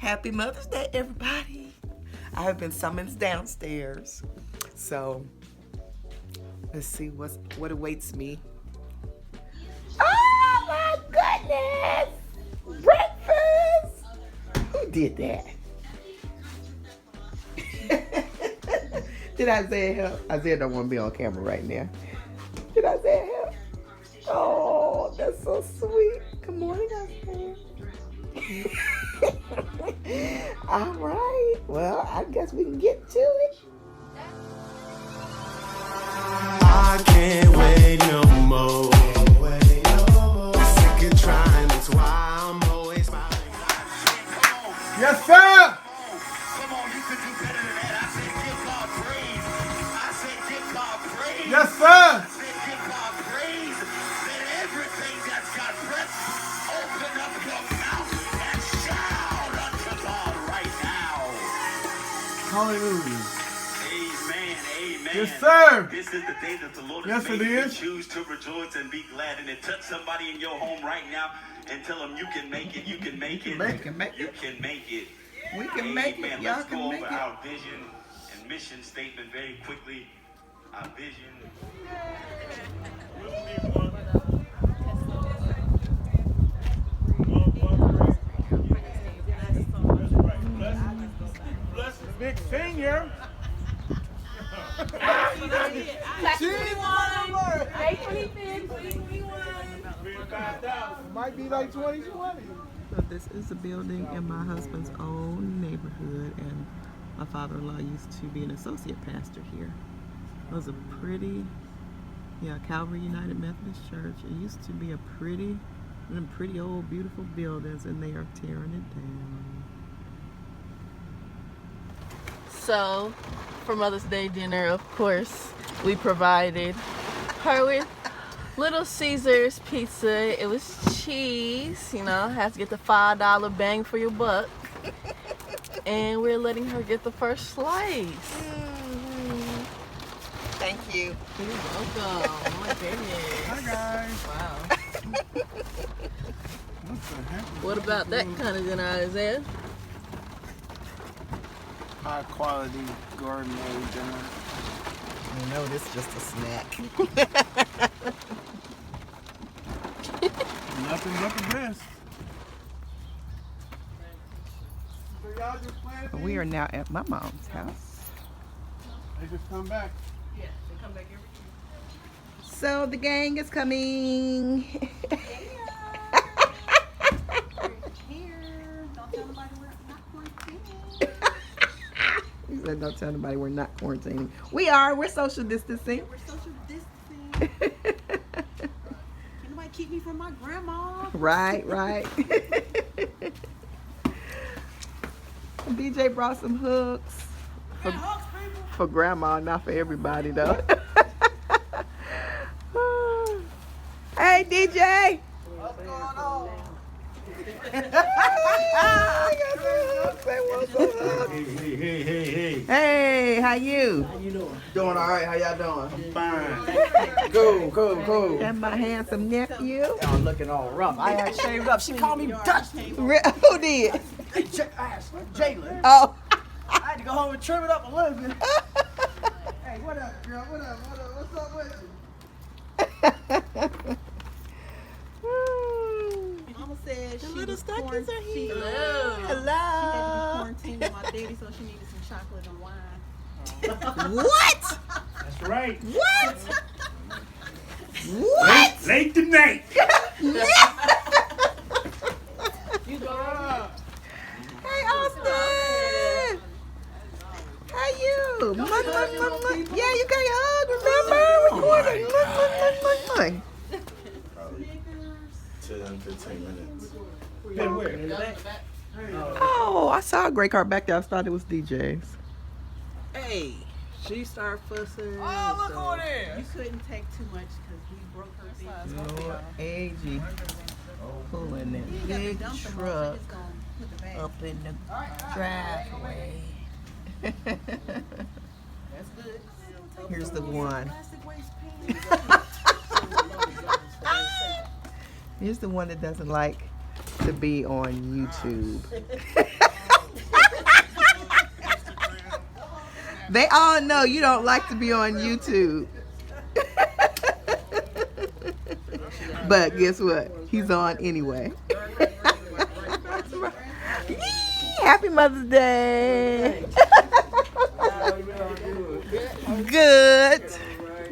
Happy Mother's Day, everybody. I have been summoned downstairs. So, let's see what awaits me. Oh my goodness! Breakfast! Who did that? Did Isaiah help? Isaiah don't want to be on camera right now. Did Isaiah help? Oh, that's so sweet. Good morning, Isaiah. All right. Well, I guess we can get to it. I can't wait no more. Sick of trying, that's why I'm always smiling. Yes, sir. Come on, you could do better than that. I said give God praise. I said give God praise. Yes, sir. I said give God praise. That everything that's got breath, open up your mouth and shout unto God right now. Hallelujah. Amen, amen. Yes, sir. This is the day that the Lord Yes, has it made. is. Choose to rejoice and be glad. And then touch somebody in your home right now and tell them you can make it. You can make it. Make it. You can make it. We can make it. Amen. Y'all Let's can go make over it. our vision and mission statement very quickly. Our vision. Bless the big senior. It might be like 2020. So this is a building in my husband's own neighborhood, and my father-in-law used to be an associate pastor here. It was a pretty, Calvary United Methodist Church. It used to be a pretty old, beautiful buildings, and they are tearing it down. So, for Mother's Day dinner, of course, we provided her with Little Caesars pizza. It was cheese, has to get the $5 bang for your buck. And we're letting her get the first slice. Thank you. You're welcome. Oh my goodness. Hi, guys. Wow. What the heck? What about that kind of dinner, Isaiah? High quality gourmet dinner. No, this is just a snack. Nothing but the best. So y'all just planted We are now at my mom's house. They just come back. Yes, they come back every year. So the gang is coming. He said, don't tell anybody we're not quarantining. We are. We're social distancing. We're social distancing. Can nobody keep me from my grandma? Right. DJ brought some hooks for grandma, not for everybody though. Hey DJ. What's going on? Hey, how you? Doing all right. How y'all doing? Fine. Cool. And my handsome nephew. Y'all looking all rough. I had shaved up. She called me Dusty. Who did? Hey, Jalen. Oh. I had to go home and trim it up a little bit. Hey, what up, girl? What up? What's up with you? Mama said The she little was stockies are here. Hello. She had to Hello. be quarantined with my daddy, so she needed some chocolate and wine. What? That's right. What? What? Late tonight. Hey, Austin. How you? Yeah, you can't hug, remember? Recording. 10, 15 minutes. Been where? Oh, I saw a gray car back there. I thought it was DJ's. Hey, she started fussing. Oh, look over there. You couldn't take too much because we broke her thing. Lord, AG pulling that You ain't got to big dump them all, so truck just gonna put the bag. up in the driveway. That's good. Here's the one. Plastic waste pan. Here's the one that doesn't like to be on YouTube. They all know you don't like to be on YouTube. But guess what? He's on anyway. Happy Mother's Day. Good.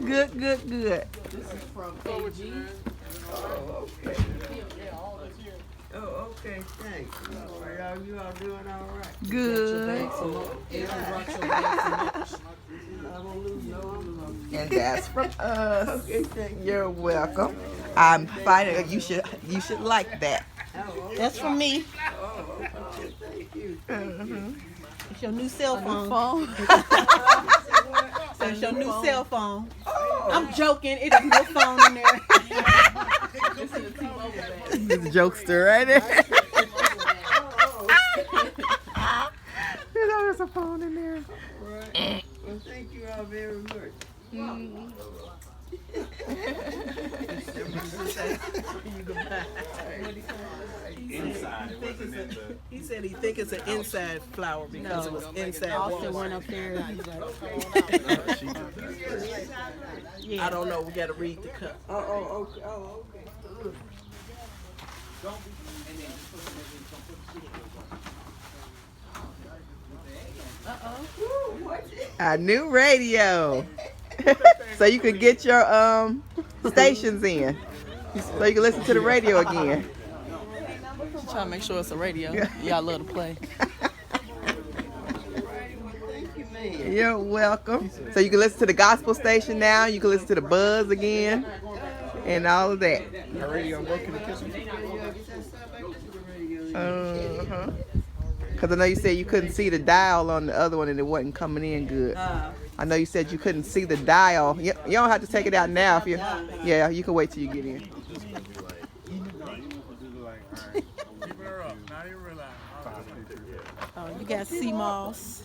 Good. Oh, okay, thanks. You all doing all right? Good. And that's from us. Okay, thank you. You're welcome. I'm finding you should like that. That's from me. Oh, okay, thank you. It's your new cell phone. So it's your new cell phone. I'm joking. It is no phone in there. This is a jokester right there. There's always a phone in there. Right. Well, thank you all very much. He said he think it's an inside flower because it was inside. Austin went up there. And he's like, I don't know. We got to read the cup. Okay. A new radio. So you could get your stations in. So you can listen to the radio again. Trying to make sure it's a radio. Y'all love to play. You're welcome. So you can listen to the gospel station now. You can listen to the buzz again. And all of that. The radio work in the kitchen? Because I know you said you couldn't see the dial on the other one and it wasn't coming in good. I know you said you couldn't see the dial. You don't have to take it out now if you. Yeah, you can wait till you get in. you got sea moss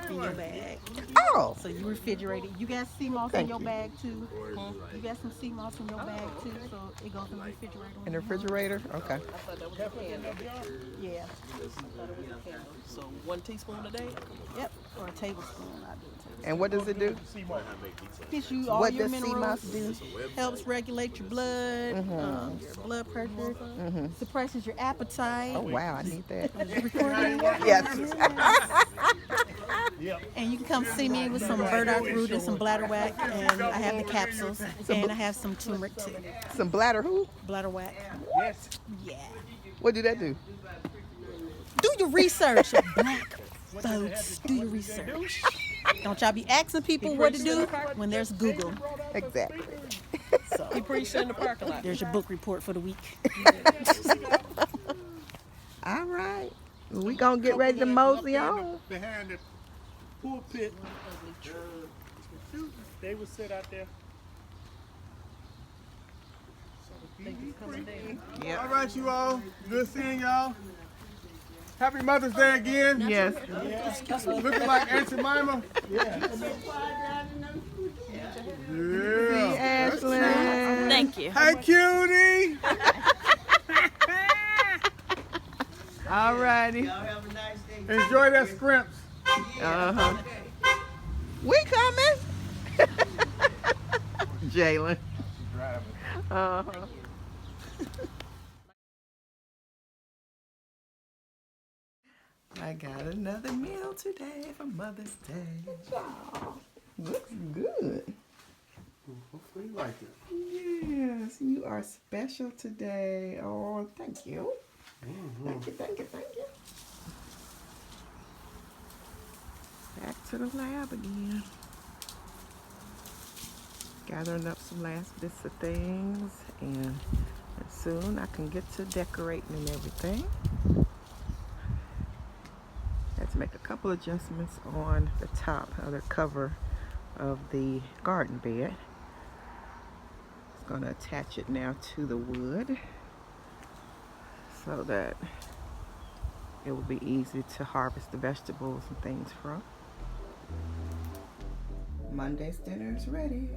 in your bag. Oh. So you refrigerated. You got sea moss Thank in your you. bag too. You got some sea moss in your bag too. So it goes in the refrigerator. In the refrigerator? Okay. Yeah. So 1 teaspoon a day? Yep. Or a tablespoon. I do a tablespoon. And what does it do? Gives you all What your does sea moss minerals. do? Helps regulate your blood, your blood pressure. Suppresses your appetite. Oh, wow. I need that. Recording. Yes. And you can come see me with some burdock root and some bladderwhack, and I have the capsules, and I have some turmeric too. Some bladder who? Bladderwhack. Yeah. What do that do? Do your research, black folks. Do your research. Don't y'all be asking people what to do when there's Google. Exactly. He preached in the parking lot. There's your book report for the week. All right. We gonna get ready to mosey on. Behind the pulpit, they would sit out there. Yep. All right, you all. Good seeing y'all. Happy Mother's Day again. Yes. Looking like Aunt Jemima. Yeah. Ashlyn. Thank you. Hey, cutie. All righty. Enjoy that scrimps. Uh-huh. We coming. Jalen. Uh-huh. I got another meal today for Mother's Day. Looks good. Hopefully you like it. Yes, you are special today. Oh, thank you. Thank you. Back to the lab again. Gathering up some last bits of things, and soon I can get to decorating and everything. Had to make a couple adjustments on the top of the cover of the garden bed. Just going to attach it now to the wood so that it will be easy to harvest the vegetables and things from. Monday's dinner is ready.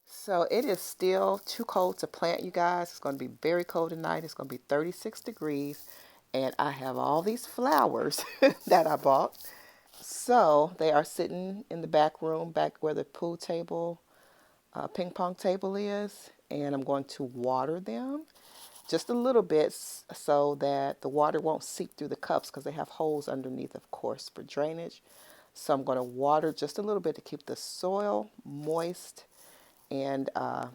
So it is still too cold to plant, you guys. It's going to be very cold tonight. It's going to be 36 degrees. And I have all these flowers that I bought. So they are sitting in the back room, back where the pool table, ping pong table is. And I'm going to water them just a little bit so that the water won't seep through the cups because they have holes underneath, of course, for drainage. So I'm going to water just a little bit to keep the soil moist and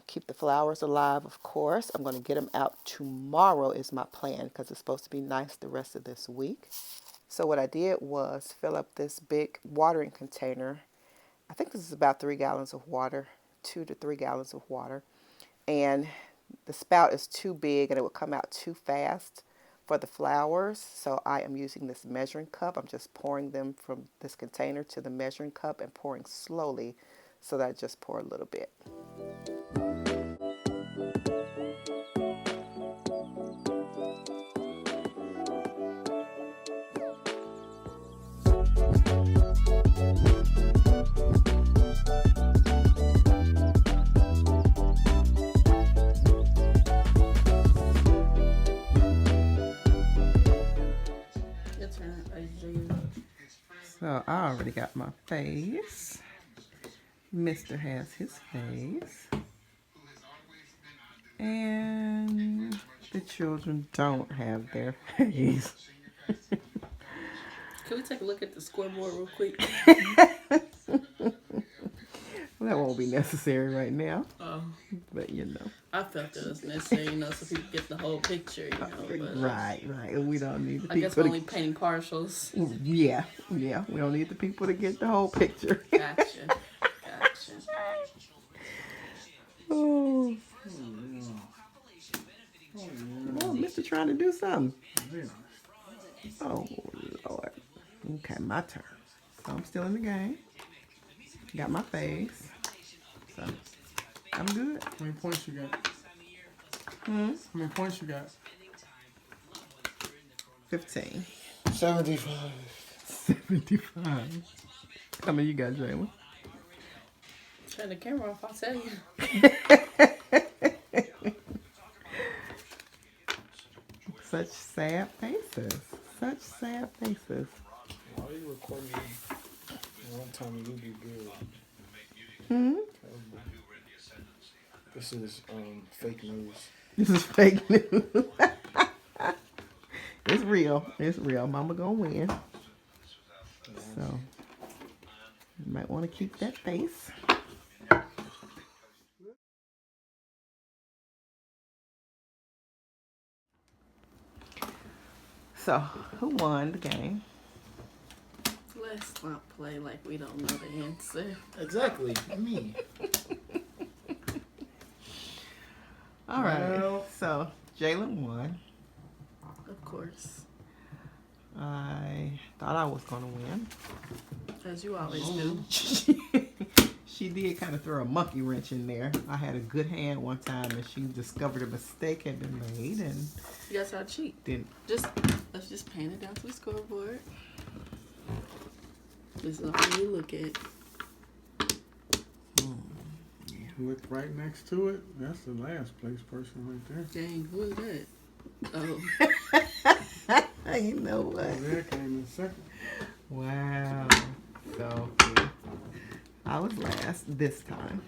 keep the flowers alive, of course. I'm going to get them out tomorrow is my plan because it's supposed to be nice the rest of this week. So what I did was fill up this big watering container. I think this is about 3 gallons of water, 2 to 3 gallons of water. And the spout is too big and it will come out too fast for the flowers. So I am using this measuring cup. I'm just pouring them from this container to the measuring cup and pouring slowly so that I just pour a little bit. So I already got my face. Mr. has his face. And the children don't have their face. Can we take a look at the scoreboard real quick? Well, that won't be necessary right now. Oh. But you know. I felt it was necessary, you know, so people get the whole picture, you know. But, right. We don't need the people. I guess we're only painting partials. Yeah. We don't need the people to get the whole picture. Gotcha. Oh, Mr. trying to do something. Oh, Lord. Okay, my turn. So I'm still in the game. Got my face. So I'm good. How many points you got? Hmm? How many points you got? 15. 75. 75. How many you got, Jalen? Turn the camera off, I'll tell you. Such sad faces. Such sad faces. Why are you recording me? One time you be good. Hmm? This is fake news. This is fake news. It's real. It's real. Mama gonna win. So you might want to keep that face. So who won the game? Let's not play like we don't know the answer. Exactly. Me. All right. So Jalen won. Of course. I thought I was gonna win. As you always do. She did kind of throw a monkey wrench in there. I had a good hand one time, and she discovered a mistake had been made, and You guys how to cheat. Let's just pan it down to the scoreboard. This is all you look at. Look right next to it. That's the last place person right there. Dang, who is that? Oh. you know what? There came in second. Wow. So I was last this time.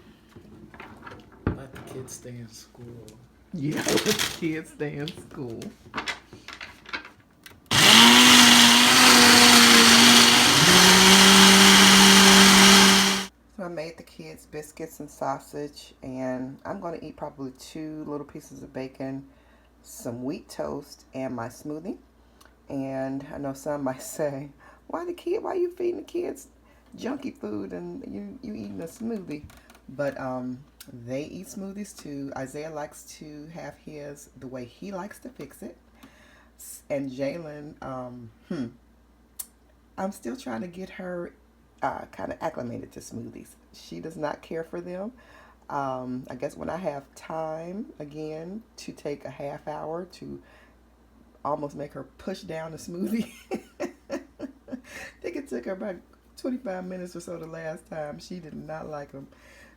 Let the kids stay in school. Yeah, let the kids stay in school. So I made the kids biscuits and sausage, and I'm going to eat probably 2 little pieces of bacon, some wheat toast, and my smoothie. And I know some might say, why are you feeding the kids junky food and you eating a smoothie? But they eat smoothies too. Isaiah likes to have his the way he likes to fix it. And Jalen, I'm still trying to get her kind of acclimated to smoothies. She does not care for them. I guess when I have time again to take a half hour to almost make her push down the smoothie. I think it took her about 25 minutes or so the last time. She did not like them.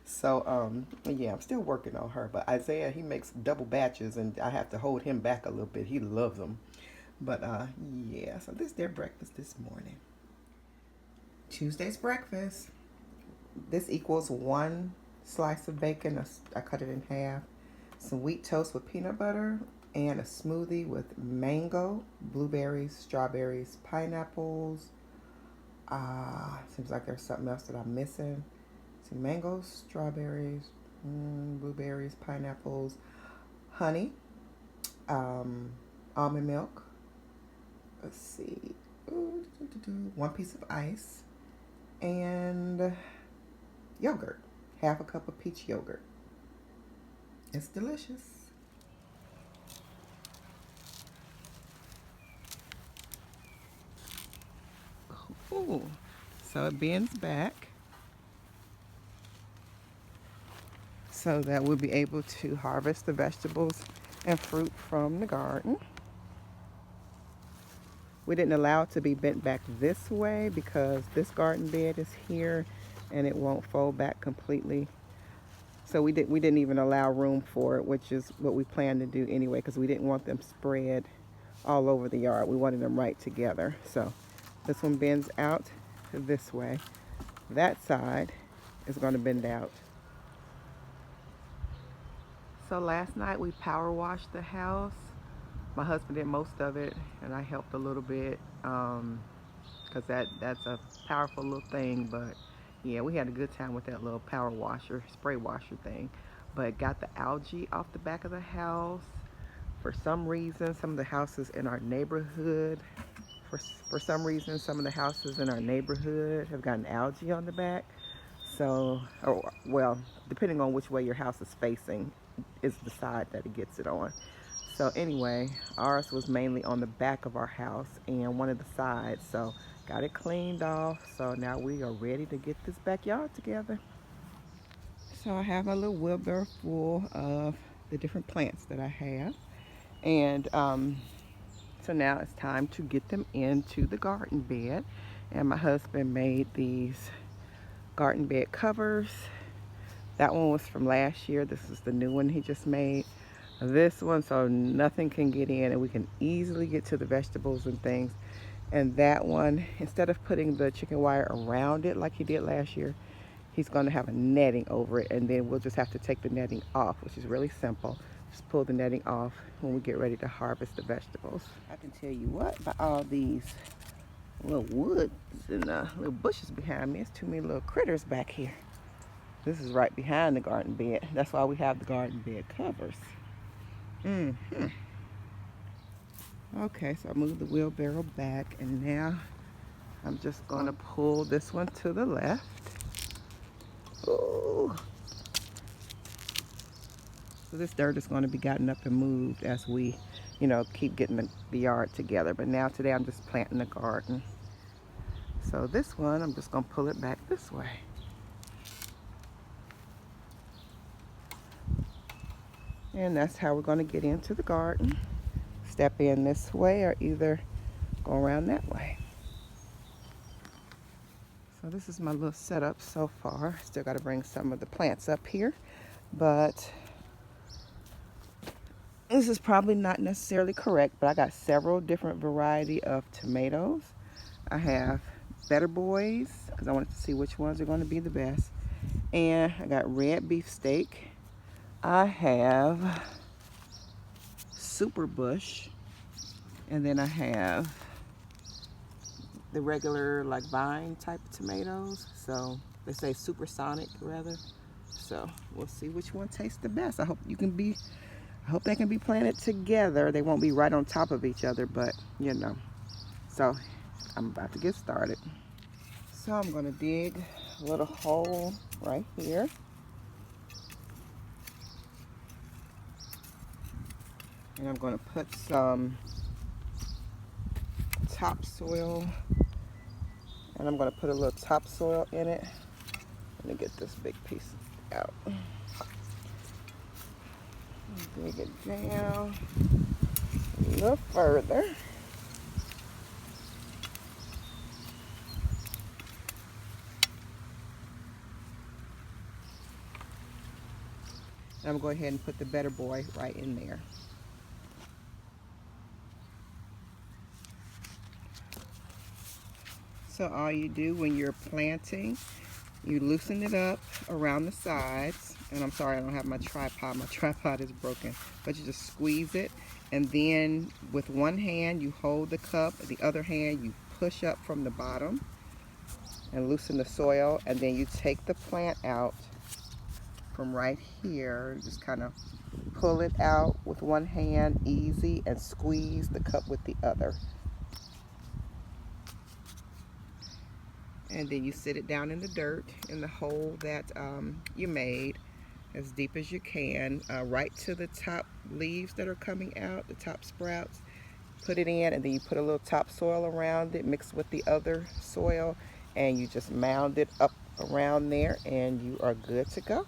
So, yeah, I'm still working on her. But Isaiah, he makes double batches, and I have to hold him back a little bit. He loves them. But yeah, so this is their breakfast this morning. Tuesday's breakfast. This equals 1 slice of bacon. I cut it in half. Some wheat toast with peanut butter, and a smoothie with mango, blueberries, strawberries, pineapples. Seems like there's something else that I'm missing. Some mangoes, strawberries, blueberries, pineapples, honey, almond milk. Let's see. 1 piece of ice and yogurt. Half a cup of peach yogurt. It's delicious. Cool. So it bends back so that we'll be able to harvest the vegetables and fruit from the garden. We didn't allow it to be bent back this way because this garden bed is here and it won't fold back completely. So we didn't even allow room for it, which is what we planned to do anyway, because we didn't want them spread all over the yard. We wanted them right together. So this one bends out this way. That side is going to bend out. So last night we power washed the house. My husband did most of it and I helped a little bit because that's a powerful little thing. But yeah, we had a good time with that little power washer, spray washer thing. But got the algae off the back of the house. For some reason, some of the houses in our neighborhood, for some reason, some of the houses in our neighborhood have gotten algae on the back. So, well, depending on which way your house is facing is the side that it gets it on. So anyway, ours was mainly on the back of our house and one of the sides. So got it cleaned off. So now we are ready to get this backyard together. So I have a little wheelbarrow full of the different plants that I have. And so now it's time to get them into the garden bed. And my husband made these garden bed covers. That one was from last year. This is the new one he just made. This one, so nothing can get in and we can easily get to the vegetables and things. And that one, instead of putting the chicken wire around it like he did last year, he's going to have a netting over it, and then we'll just have to take the netting off, which is really simple. Just pull the netting off when we get ready to harvest the vegetables. I can tell you what, by all these little woods and little bushes behind me, it's too many little critters back here. This is right behind the garden bed. That's why we have the garden bed covers. Okay, so I moved the wheelbarrow back, and now I'm just going to pull this one to the left. Oh. So this dirt is going to be gotten up and moved as we, keep getting the yard together. But now today I'm just planting the garden. So this one, I'm just going to pull it back this way. And that's how we're going to get into the garden. Step in this way or either go around that way. So this is my little setup so far. Still got to bring some of the plants up here. But this is probably not necessarily correct, but I got several different variety of tomatoes. I have Better Boys, because I wanted to see which ones are going to be the best. And I got red beefsteak. I have Super Bush, and then I have the regular like vine type of tomatoes. So they say supersonic rather. So we'll see which one tastes the best. I hope they can be planted together. They won't be right on top of each other, but So I'm about to get started. So I'm gonna dig a little hole right here. And I'm going to put some topsoil, and I'm going to put a little topsoil in it. Let me get this big piece out. Dig it down a little further. And I'm going to go ahead and put the Better Boy right in there. So all you do when you're planting, you loosen it up around the sides. And I'm sorry I don't have my tripod. My tripod is broken. But you just squeeze it. And then with one hand you hold the cup. The other hand you push up from the bottom and loosen the soil. And then you take the plant out from right here. Just kind of pull it out with one hand, easy, and squeeze the cup with the other. And then you sit it down in the dirt in the hole that you made, as deep as you can, right to the top leaves that are coming out, the top sprouts. Put it in, and then you put a little topsoil around it, mixed with the other soil, and you just mound it up around there, and you are good to go.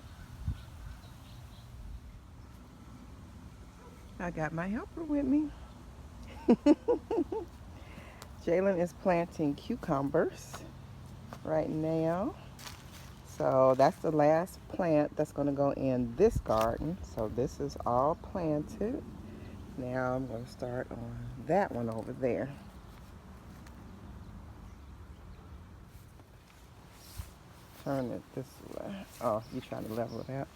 I got my helper with me. Jalen is planting cucumbers right now. So that's the last plant that's going to go in this garden. So this is all planted. Now I'm going to start on that one over there. Turn it this way. Oh, you're trying to level it out.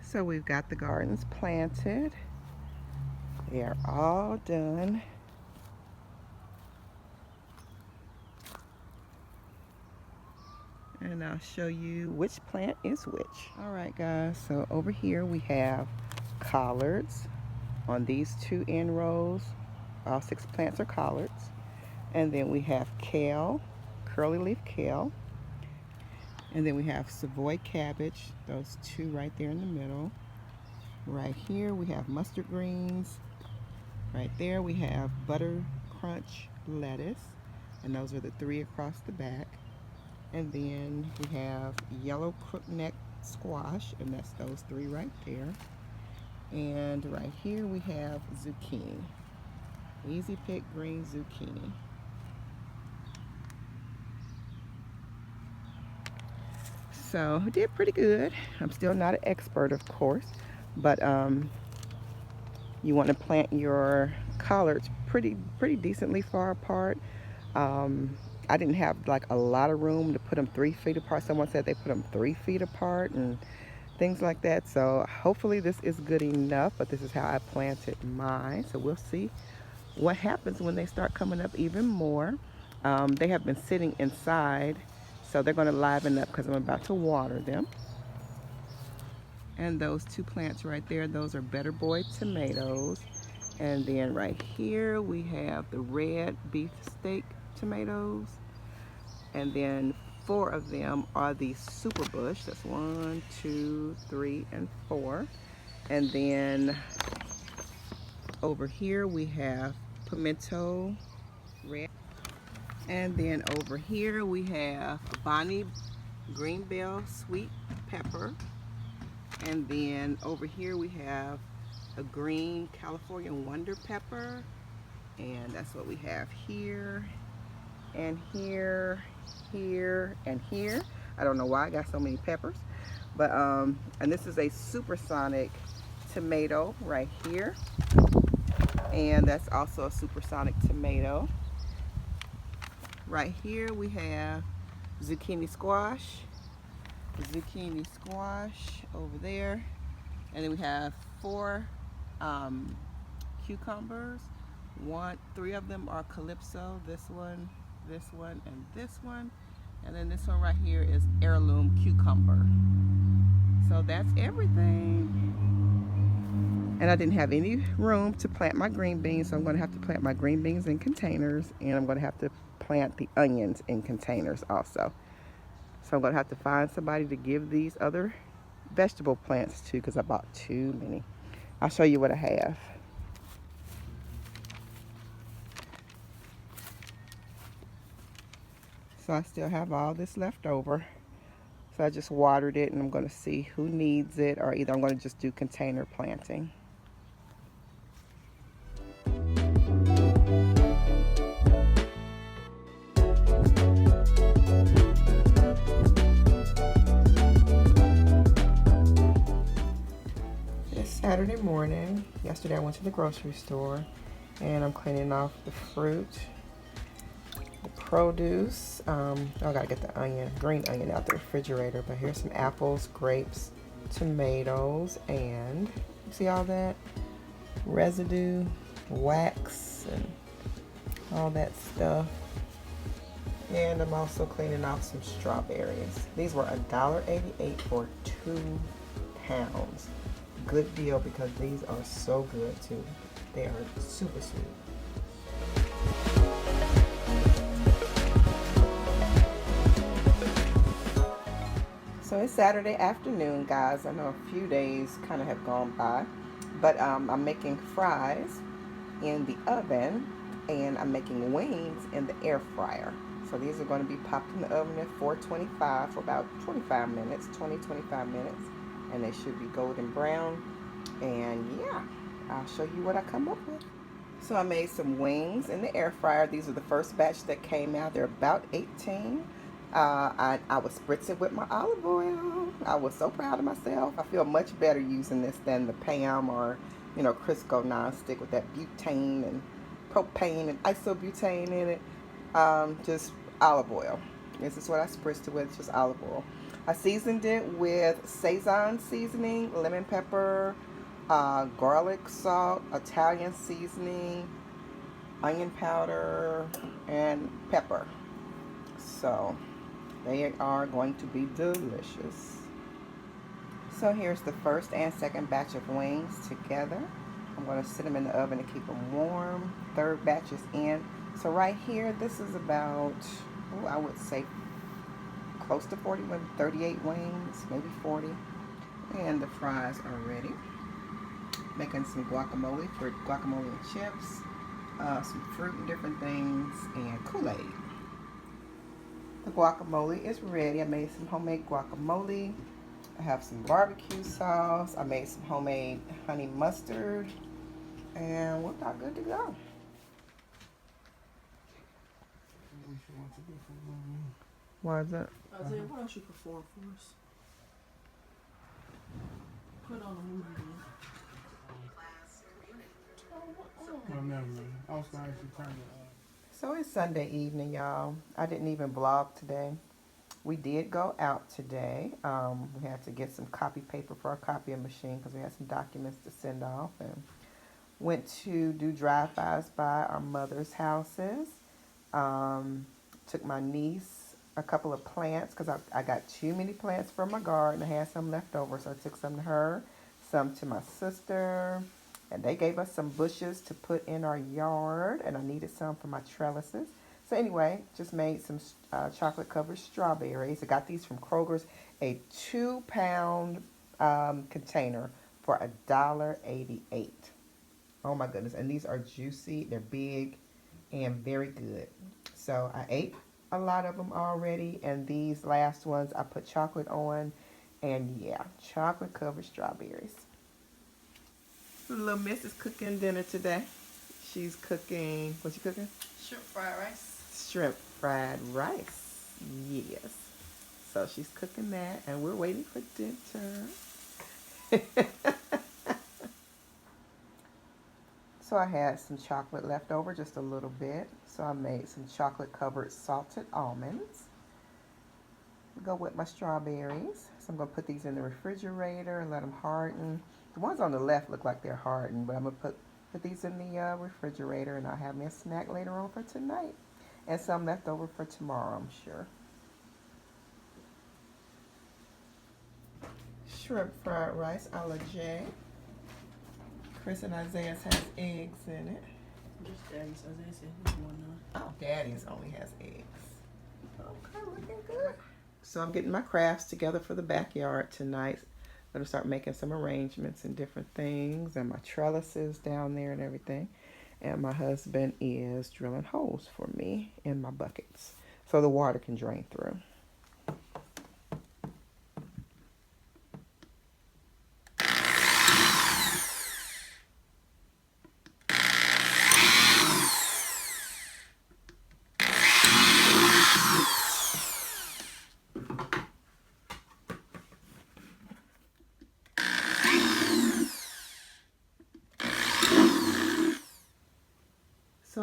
So we've got the gardens planted. They are all done. And I'll show you which plant is which. All right, guys, so over here we have collards on these two end rows. All 6 plants are collards. And then we have kale, curly leaf kale. And then we have Savoy cabbage, those 2 right there in the middle. Right here we have mustard greens. Right there we have butter crunch lettuce, and those are the 3 across the back. And then we have yellow crookneck squash, and that's those 3 right there. And right here we have zucchini, easy pick green zucchini. So we did pretty good. I'm still not an expert, of course, but you want to plant your collards pretty decently far apart. I didn't have like a lot of room to put them 3 feet apart. Someone said they put them 3 feet apart and things like that. So hopefully this is good enough, but this is how I planted mine. So we'll see what happens when they start coming up even more. They have been sitting inside, so they're going to liven up because I'm about to water them. And those 2 plants right there, those are Better Boy tomatoes. And then right here we have the red beefsteak tomatoes. And then 4 of them are the Super Bush. That's 1, 2, 3, and 4. And then over here we have pimento red. And then over here we have Bonnie green bell sweet pepper. And then over here we have a green California wonder pepper. And that's what we have here, and here, here, and here. I don't know why I got so many peppers. But and this is a supersonic tomato right here. And that's also a supersonic tomato. Right here we have zucchini squash over there. And then we have 4 cucumbers. 3 of them are Calypso, this one, and this one. And then this one right here is heirloom cucumber. So that's everything. And I didn't have any room to plant my green beans, so I'm going to have to plant my green beans in containers, and I'm going to have to plant the onions in containers also. So I'm going to have to find somebody to give these other vegetable plants to, because I bought too many. I'll show you what I have. So I still have all this left over. So I just watered it, and I'm going to see who needs it, or either I'm going to just do container planting. Saturday morning. Yesterday I went to the grocery store and I'm cleaning off the fruit, the produce. I gotta get the onion, green onion out the refrigerator, but here's some apples, grapes, tomatoes, and you see all that residue, wax, and all that stuff. And I'm also cleaning off some strawberries. These were $1.88 for 2 pounds. Good deal because these are so good too. They are super sweet. So it's Saturday afternoon, guys. I know a few days kind of have gone by, but I'm making fries in the oven and I'm making wings in the air fryer. So these are going to be popped in the oven at 425 for about 25 minutes, 20-25 minutes, and they should be golden brown. And yeah, I'll show you what I come up with. So I made some wings in the air fryer. These are the first batch that came out. They're about 18. I would spritz it with my olive oil. I was so proud of myself. I feel much better using this than the Pam or, you know, Crisco nonstick with that butane and propane and isobutane in it. Just olive oil. This is what I spritzed it with, just olive oil. I seasoned it with Szechuan seasoning, lemon pepper, garlic salt, Italian seasoning, onion powder, and pepper. So they are going to be delicious. So here's the first and second batch of wings together. I'm going to sit them in the oven to keep them warm. Third batch is in. So right here, this is about, I would say close to 40, maybe 38 wings, maybe 40. And the fries are ready. Making some guacamole for guacamole and chips, some fruit and different things, and Kool-Aid. The guacamole is ready. I made some homemade guacamole. I have some barbecue sauce. I made some homemade honey mustard. And we're about good to go. Why is that? Isaiah, what else you perform for us? Put on a movie. No, never mind. I was going to actually turn it So it's Sunday evening, y'all. I didn't even vlog today. We did go out today. We had to get some copy paper for our copying machine because we had some documents to send off, and went to do drive-bys by our mother's houses. Took my niece a couple of plants because I got too many plants for my garden. I had some left over, so I took some to her, some to my sister, and they gave us some bushes to put in our yard, and I needed some for my trellises. So anyway, just made some chocolate covered strawberries. I got these from Kroger's, a 2-pound container for $1.88. Oh my goodness, and these are juicy, they're big, and very good. So I ate a lot of them already, and these last ones I put chocolate on, and yeah, chocolate covered strawberries. Little Miss is cooking dinner today. She's cooking, what's she cooking? Shrimp fried rice. Shrimp fried rice, yes. So she's cooking that, and we're waiting for dinner. So I had some chocolate left over, just a little bit. So I made some chocolate covered salted almonds. Go with my strawberries. So I'm going to put these in the refrigerator and let them harden. The ones on the left look like they're hardened, but I'm going to put these in the refrigerator, and I'll have me a snack later on for tonight. And some left over for tomorrow, I'm sure. Shrimp fried rice a la J. Chris and Isaiah's has eggs in it. Just Daddy's. Isaiah said he want none. Oh, Daddy's only has eggs. Okay, looking good. So I'm getting my crafts together for the backyard tonight. I'm gonna start making some arrangements and different things, and my trellises down there and everything. And my husband is drilling holes for me in my buckets so the water can drain through.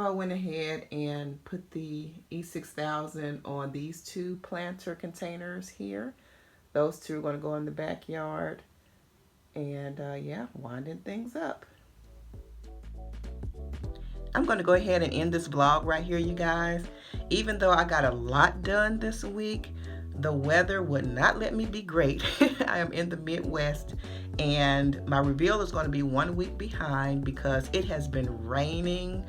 I went ahead and put the E6000 on these two planter containers here. Those two are going to go in the backyard. And yeah, winding things up. I'm going to go ahead and end this vlog right here, you guys. Even though I got a lot done this week, the weather would not let me be great. I am in the Midwest, and my reveal is going to be 1 week behind because it has been raining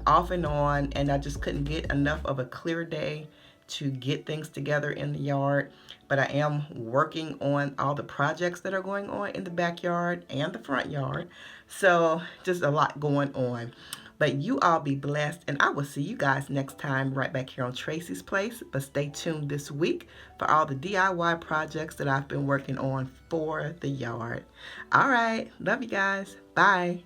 off and on, and I just couldn't get enough of a clear day to get things together in the yard. But I am working on all the projects that are going on in the backyard and the front yard. So just a lot going on. But you all be blessed, and I will see you guys next time right back here on Tracie's Place. But stay tuned this week for all the DIY projects that I've been working on for the yard. All right, love you guys. Bye.